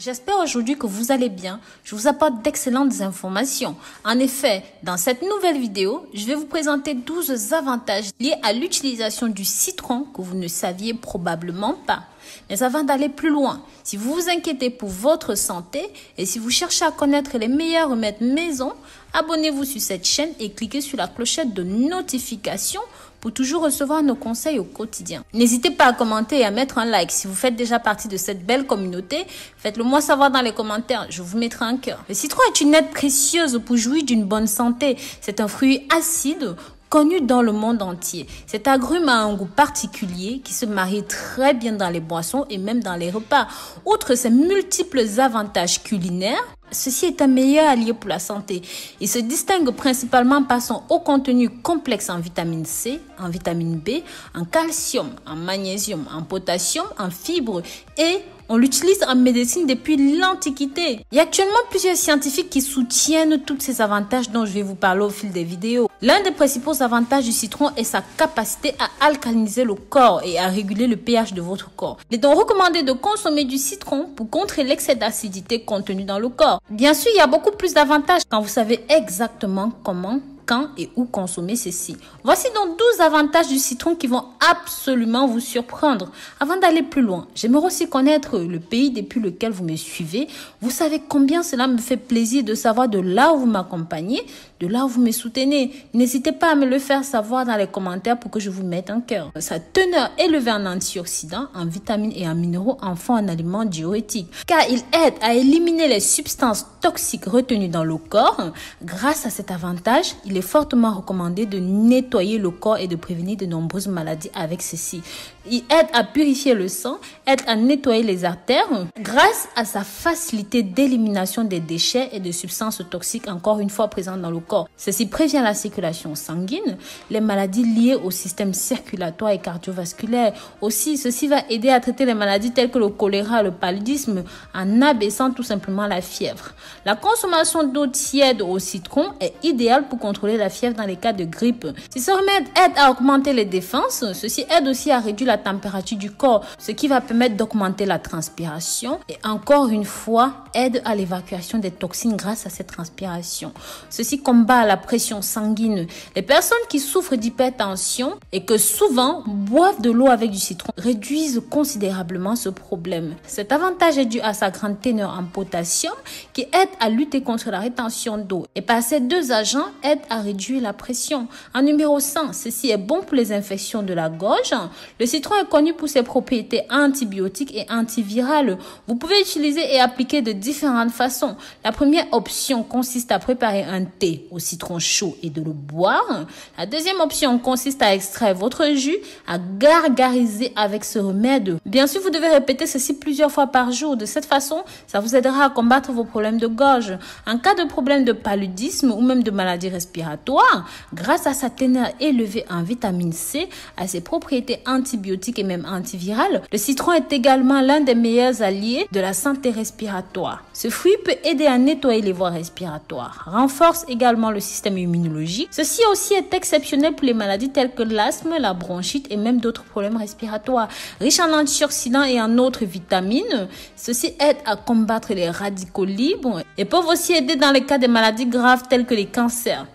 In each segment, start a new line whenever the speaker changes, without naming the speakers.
J'espère aujourd'hui que vous allez bien. Je vous apporte d'excellentes informations. En effet, dans cette nouvelle vidéo, je vais vous présenter 12 avantages liés à l'utilisation du citron que vous ne saviez probablement pas. Mais avant d'aller plus loin, si vous vous inquiétez pour votre santé et si vous cherchez à connaître les meilleurs remèdes maison, abonnez-vous sur cette chaîne et cliquez sur la clochette de notification pour toujours recevoir nos conseils au quotidien. N'hésitez pas à commenter et à mettre un like. Si vous faites déjà partie de cette belle communauté, faites-le moi savoir dans les commentaires. Je vous mettrai un cœur. Le citron est une aide précieuse pour jouir d'une bonne santé. C'est un fruit acide connu dans le monde entier. Cet agrume a un goût particulier qui se marie très bien dans les boissons et même dans les repas. Outre ses multiples avantages culinaires, ceci est un meilleur allié pour la santé. Il se distingue principalement par son haut contenu complexe en vitamine C, en vitamine B, en calcium, en magnésium, en potassium, en fibres et on l'utilise en médecine depuis l'Antiquité. Il y a actuellement plusieurs scientifiques qui soutiennent tous ces avantages dont je vais vous parler au fil des vidéos. L'un des principaux avantages du citron est sa capacité à alcaliniser le corps et à réguler le pH de votre corps. Il est donc recommandé de consommer du citron pour contrer l'excès d'acidité contenu dans le corps. Bien sûr, il y a beaucoup plus d'avantages quand vous savez exactement comment, quand et où consommer ceci. Voici donc 12 avantages du citron qui vont absolument vous surprendre. Avant d'aller plus loin, j'aimerais aussi connaître le pays depuis lequel vous me suivez. Vous savez combien cela me fait plaisir de savoir de là où vous m'accompagnez, de là où vous me soutenez. N'hésitez pas à me le faire savoir dans les commentaires pour que je vous mette un cœur. Sa teneur élevée en antioxydants, en vitamines et en minéraux en font un aliment diurétique, car il aide à éliminer les substances toxiques retenues dans le corps. Grâce à cet avantage, il est fortement recommandé de nettoyer le corps et de prévenir de nombreuses maladies avec ceci. Il aide à purifier le sang, aide à nettoyer les artères. Grâce à sa facilité d'élimination des déchets et de substances toxiques encore une fois présentes dans le corps. Ceci prévient la circulation sanguine, les maladies liées au système circulatoire et cardiovasculaire. Aussi, ceci va aider à traiter les maladies telles que le choléra, le paludisme, en abaissant tout simplement la fièvre. La consommation d'eau tiède au citron est idéale pour contrôler la fièvre dans les cas de grippe. Si ce remède aide à augmenter les défenses, ceci aide aussi à réduire la température du corps, ce qui va permettre d'augmenter la transpiration et encore une fois aide à l'évacuation des toxines grâce à cette transpiration. Ceci combat la pression sanguine. Les personnes qui souffrent d'hypertension et que souvent boivent de l'eau avec du citron réduisent considérablement ce problème. Cet avantage est dû à sa grande teneur en potassium qui aide à lutter contre la rétention d'eau et par ces deux agents aide à réduire la pression. En numéro 100, ceci est bon pour les infections de la gorge. Le citron est connu pour ses propriétés antibiotiques et antivirales. Vous pouvez utiliser et appliquer de différentes façons. La première option consiste à préparer un thé au citron chaud et de le boire. La deuxième option consiste à extraire votre jus, à gargariser avec ce remède. Bien sûr, vous devez répéter ceci plusieurs fois par jour. De cette façon, ça vous aidera à combattre vos problèmes de gorge. En cas de problème de paludisme ou même de maladie respiratoire, grâce à sa teneur élevée en vitamine C, à ses propriétés antibiotiques et même antivirales, le citron est également l'un des meilleurs alliés de la santé respiratoire. Ce fruit peut aider à nettoyer les voies respiratoires, renforce également le système immunologique. Ceci aussi est exceptionnel pour les maladies telles que l'asthme, la bronchite et même d'autres problèmes respiratoires. Riche en antioxydants et en autres vitamines, ceci aide à combattre les radicaux libres et peuvent aussi aider dans les cas des maladies graves telles que les cancers.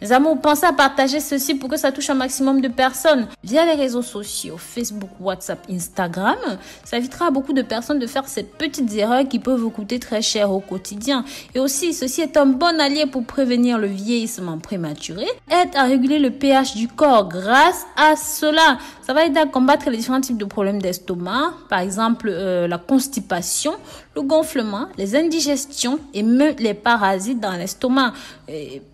Mes amours, pensez à partager ceci pour que ça touche un maximum de personnes via les réseaux sociaux, Facebook, WhatsApp, Instagram. Ça évitera à beaucoup de personnes de faire ces petites erreurs qui peuvent vous coûter très cher au quotidien. Et aussi, ceci est un bon allié pour prévenir le vieillissement prématuré, aide à réguler le pH du corps. Grâce à cela, ça va aider à combattre les différents types de problèmes d'estomac, par exemple la constipation, le gonflement, les indigestions et même les parasites dans l'estomac.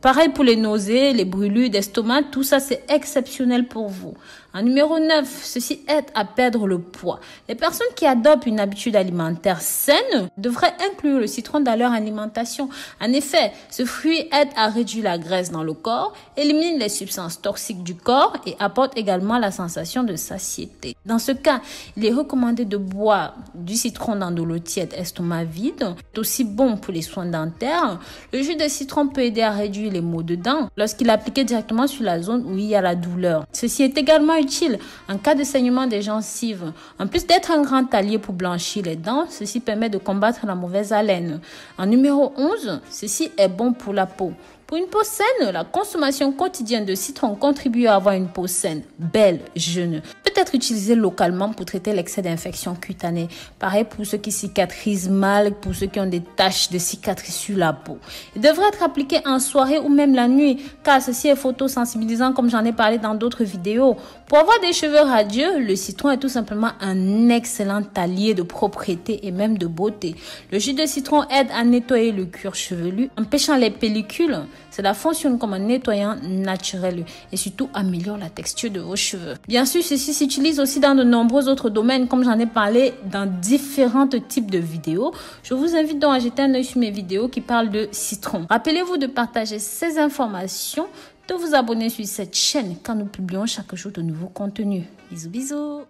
Pareil pour les nausées, les brûlures d'estomac, tout ça c'est exceptionnel pour vous. En numéro 9, ceci aide à perdre le poids. Les personnes qui adoptent une habitude alimentaire saine devraient inclure le citron dans leur alimentation. En effet, ce fruit aide à réduire la graisse dans le corps, élimine les substances toxiques du corps et apporte également la sensation de satiété. Dans ce cas, il est recommandé de boire du citron dans de l'eau tiède, estomac vide. C'est aussi bon pour les soins dentaires. Le jus de citron peut aider à réduire les maux de dents lorsqu'il est appliqué directement sur la zone où il y a la douleur. Ceci est également utile en cas de saignement des gencives. En plus d'être un grand allié pour blanchir les dents, ceci permet de combattre la mauvaise haleine. En numéro 11, ceci est bon pour la peau. Pour une peau saine, la consommation quotidienne de citron contribue à avoir une peau saine, belle, jeune. Peut être utilisé localement pour traiter l'excès d'infection cutanée. Pareil pour ceux qui cicatrisent mal, pour ceux qui ont des taches de cicatrices sur la peau. Il devrait être appliqué en soirée ou même la nuit, car ceci est photosensibilisant comme j'en ai parlé dans d'autres vidéos. Pour avoir des cheveux radieux, le citron est tout simplement un excellent allié de propreté et même de beauté. Le jus de citron aide à nettoyer le cuir chevelu, empêchant les pellicules. Cela fonctionne comme un nettoyant naturel et surtout améliore la texture de vos cheveux. Bien sûr, ceci s'utilise aussi dans de nombreux autres domaines comme j'en ai parlé dans différents types de vidéos. Je vous invite donc à jeter un œil sur mes vidéos qui parlent de citron. Rappelez-vous de partager ces informations, de vous abonner sur cette chaîne quand nous publions chaque jour de nouveaux contenus. Bisous, bisous!